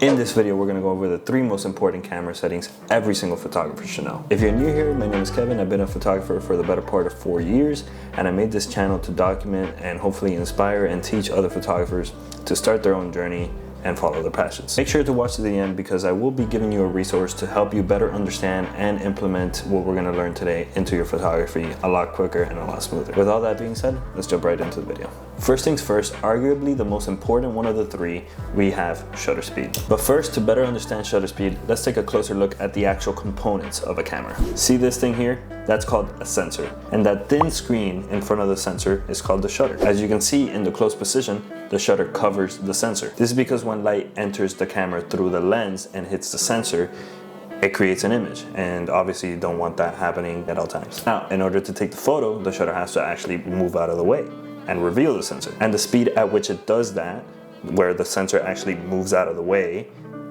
In this video, we're gonna go over the 3 most important camera settings every single photographer should know. If you're new here, my name is Kevin. I've been a photographer for the better part of 4 years, and I made this channel to document and hopefully inspire and teach other photographers to start their own journey and follow their passions. Make sure to watch to the end because I will be giving you a resource to help you better understand and implement what we're gonna learn today into your photography a lot quicker and a lot smoother. With all that being said, let's jump right into the video. First things first, arguably the most important one of the 3, we have shutter speed. But first, to better understand shutter speed, let's take a closer look at the actual components of a camera. See this thing here? That's called a sensor. And that thin screen in front of the sensor is called the shutter. As you can see in the close position, the shutter covers the sensor. This is because when light enters the camera through the lens and hits the sensor, it creates an image, and obviously you don't want that happening at all times. Now, in order to take the photo, the shutter has to actually move out of the way and reveal the sensor. And the speed at which it does that, where the sensor actually moves out of the way,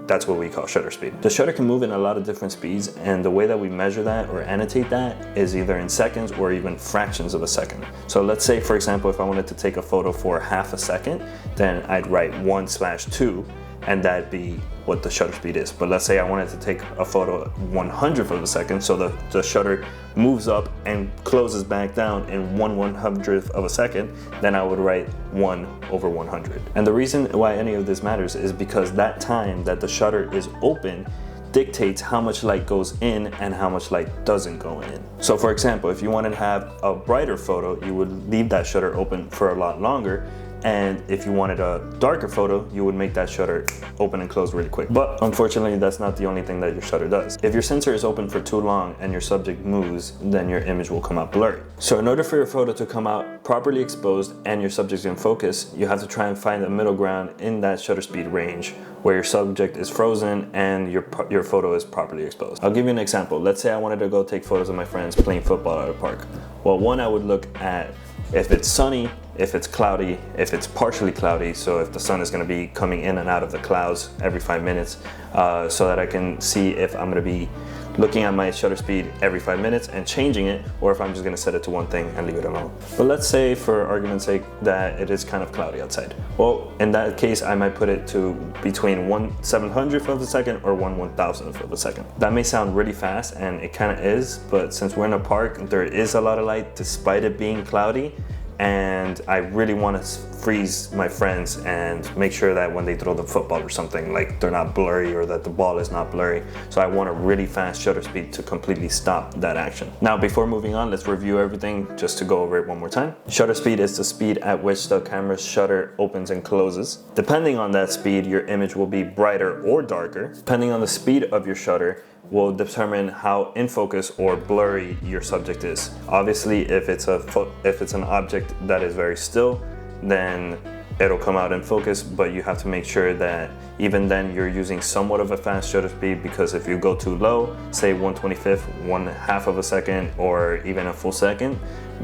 that's what we call shutter speed. The shutter can move in a lot of different speeds, and the way that we measure that or annotate that is either in seconds or even fractions of a second. So let's say, for example, if I wanted to take a photo for half a second, then I'd write 1/2, and that'd be what the shutter speed is. But let's say I wanted to take a photo 1/100th of a second, so the shutter moves up and closes back down in 1/100th of a second, then I would write 1/100. And the reason why any of this matters is because that time that the shutter is open dictates how much light goes in and how much light doesn't go in. So for example, if you wanted to have a brighter photo, you would leave that shutter open for a lot longer. And if you wanted a darker photo, you would make that shutter open and close really quick. But unfortunately, that's not the only thing that your shutter does. If your sensor is open for too long and your subject moves, then your image will come out blurry. So in order for your photo to come out properly exposed and your subject in focus, you have to try and find a middle ground in that shutter speed range where your subject is frozen and your photo is properly exposed. I'll give you an example. Let's say I wanted to go take photos of my friends playing football at a park. Well, one, I would look at if it's sunny, if it's cloudy, if it's partially cloudy, so if the sun is going to be coming in and out of the clouds every 5 minutes, so that I can see if I'm going to be looking at my shutter speed every 5 minutes and changing it, or if I'm just going to set it to one thing and leave it alone. But let's say, for argument's sake, that it is kind of cloudy outside. Well, in that case, I might put it to between 1/700th of a second or 1/1000th of a second. That may sound really fast, and it kind of is, but since we're in a park, there is a lot of light despite it being cloudy. And I really want to freeze my friends and make sure that when they throw the football or something, like, they're not blurry or that the ball is not blurry. So I want a really fast shutter speed to completely stop that action. Now, before moving on, let's review everything just to go over it one more time. Shutter speed is the speed at which the camera's shutter opens and closes. Depending on that speed, your image will be brighter or darker. Depending on the speed of your shutter will determine how in focus or blurry your subject is. Obviously, if it's an object that is very still, then it'll come out in focus, but you have to make sure that even then you're using somewhat of a fast shutter speed, because if you go too low, say 1/25th, 1/2 of a second, or even a full second,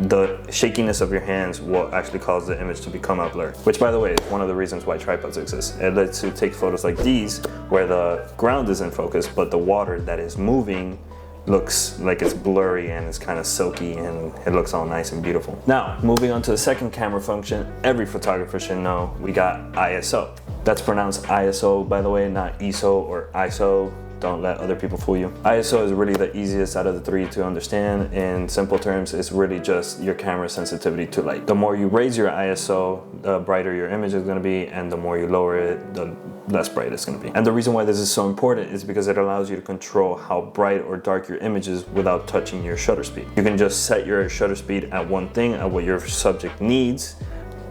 the shakiness of your hands will actually cause the image to become out blurry. Which, by the way, is one of the reasons why tripods exist. It lets you take photos like these where the ground is in focus, but the water that is moving looks like it's blurry and it's kind of silky and it looks all nice and beautiful. Now, moving on to the second camera function every photographer should know, we got ISO. That's pronounced ISO, by the way, not ISO or ISO. Don't let other people fool you. ISO is really the easiest out of the 3 to understand. In simple terms, it's really just your camera sensitivity to light. The more you raise your ISO, the brighter your image is going to be, and the more you lower it, the less bright it's going to be. And the reason why this is so important is because it allows you to control how bright or dark your image is without touching your shutter speed. You can just set your shutter speed at one thing, at what your subject needs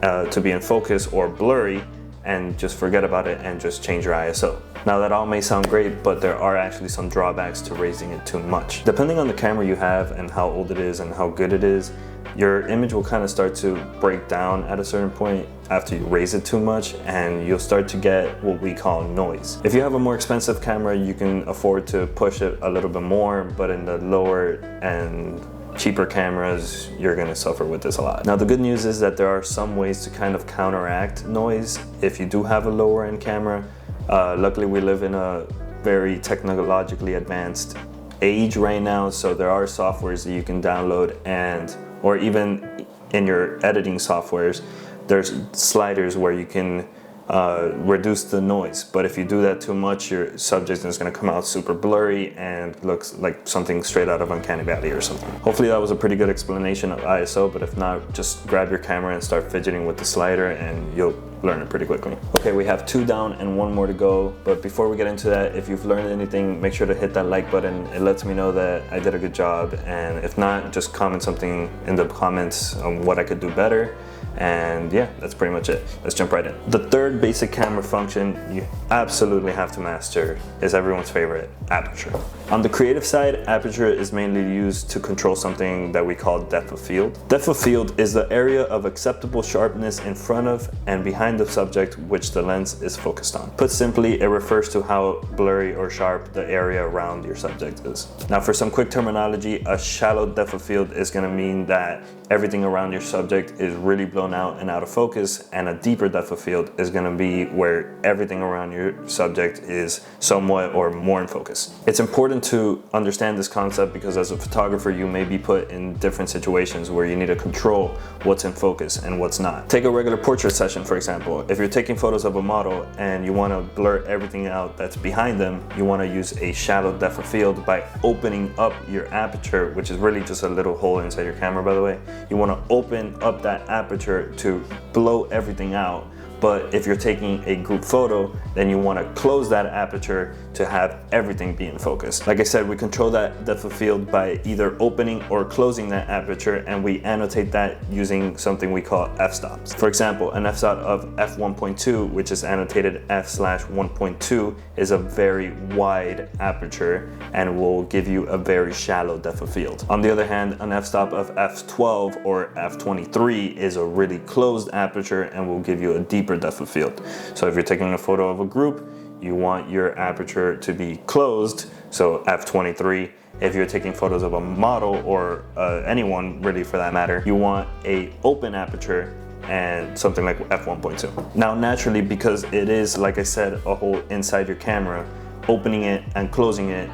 to be in focus or blurry, and just forget about it and just change your ISO. Now, that all may sound great, but there are actually some drawbacks to raising it too much. Depending on the camera you have and how old it is and how good it is, your image will kind of start to break down at a certain point after you raise it too much, and you'll start to get what we call noise. If you have a more expensive camera, you can afford to push it a little bit more, but in the lower end cheaper cameras, you're gonna suffer with this a lot. Now, the good news is that there are some ways to kind of counteract noise if you do have a lower end camera. Luckily, we live in a very technologically advanced age right now, so there are softwares that you can download, and or even in your editing softwares, there's sliders where you can reduce the noise. But if you do that too much, your subject is going to come out super blurry and looks like something straight out of Uncanny Valley or something. Hopefully that was a pretty good explanation of ISO, but if not, just grab your camera and start fidgeting with the slider and you'll learn it pretty quickly. Okay, we have 2 down and 1 more to go, but before we get into that, if you've learned anything, make sure to hit that like button. It lets me know that I did a good job, and if not, just comment something in the comments on what I could do better. And yeah, that's pretty much it. Let's jump right in. The third basic camera function you absolutely have to master is everyone's favorite, aperture. On the creative side, aperture is mainly used to control something that we call depth of field. Depth of field is the area of acceptable sharpness in front of and behind the subject which the lens is focused on. Put simply, it refers to how blurry or sharp the area around your subject is. Now for some quick terminology, a shallow depth of field is going to mean that everything around your subject is really blown out and out of focus, and a deeper depth of field is going to be where everything around your subject is somewhat or more in focus. It's important to understand this concept because as a photographer you may be put in different situations where you need to control what's in focus and what's not. Take a regular portrait session for example. If you're taking photos of a model and you want to blur everything out that's behind them, you want to use a shallow depth of field by opening up your aperture, which is really just a little hole inside your camera, by the way. You want to open up that aperture to blow everything out. But if you're taking a group photo, then you want to close that aperture to have everything be in focus. Like I said, we control that depth of field by either opening or closing that aperture, and we annotate that using something we call f-stops. For example, an f-stop of f1.2, which is annotated f/1.2, is a very wide aperture and will give you a very shallow depth of field. On the other hand, an f-stop of f12 or f23 is a really closed aperture and will give you a deeper depth of field. So if you're taking a photo of a group, you want your aperture to be closed, so f23. If you're taking photos of a model or anyone really for that matter, you want a open aperture and something like f1.2. Now naturally, because it is, like I said, a hole inside your camera, opening it and closing it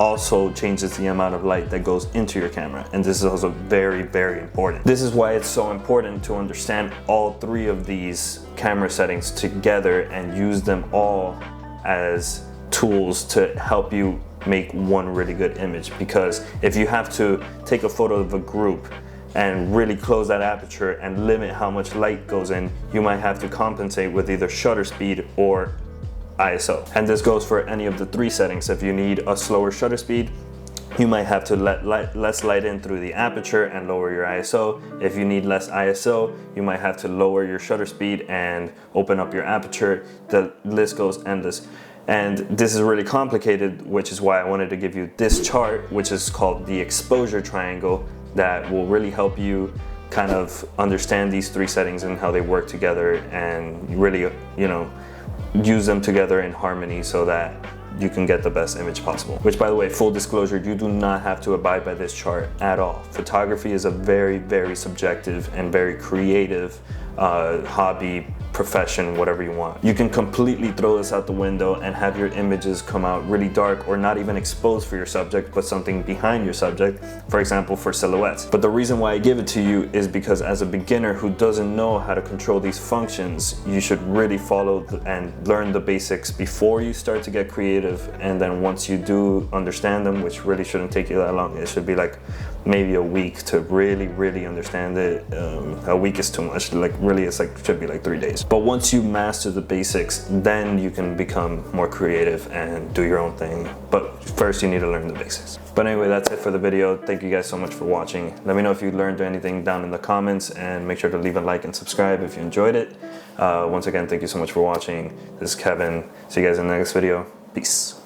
also changes the amount of light that goes into your camera, and this is also very, very important. This is why it's so important to understand all 3 of these camera settings together and use them all as tools to help you make one really good image. Because if you have to take a photo of a group and really close that aperture and limit how much light goes in, you might have to compensate with either shutter speed or ISO. And this goes for any of the 3 settings. If you need a slower shutter speed, you might have to let less light in through the aperture and lower your ISO. If you need less ISO, you might have to lower your shutter speed and open up your aperture. The list goes endless. And this is really complicated, which is why I wanted to give you this chart, which is called the exposure triangle, that will really help you kind of understand these 3 settings and how they work together, and really, you know, use them together in harmony so that you can get the best image possible. Which, by the way, full disclosure, you do not have to abide by this chart at all. Photography is a very, very subjective and very creative hobby, profession, whatever you want. You can completely throw this out the window and have your images come out really dark or not even exposed for your subject, but something behind your subject, for example, for silhouettes. But the reason why I give it to you is because as a beginner who doesn't know how to control these functions, you should really follow and learn the basics before you start to get creative. And then once you do understand them, which really shouldn't take you that long, it should be like maybe a week to really understand it. A week is too much. Like really, it's like should be like 3 days. But once you master the basics, then you can become more creative and do your own thing. But first you need to learn the basics. But anyway, that's it for the video. Thank you guys so much for watching. Let me know if you learned anything down in the comments, and make sure to leave a like and subscribe if you enjoyed it. Once again, thank you so much for watching. This is Kevin. See you guys in the next video. Peace.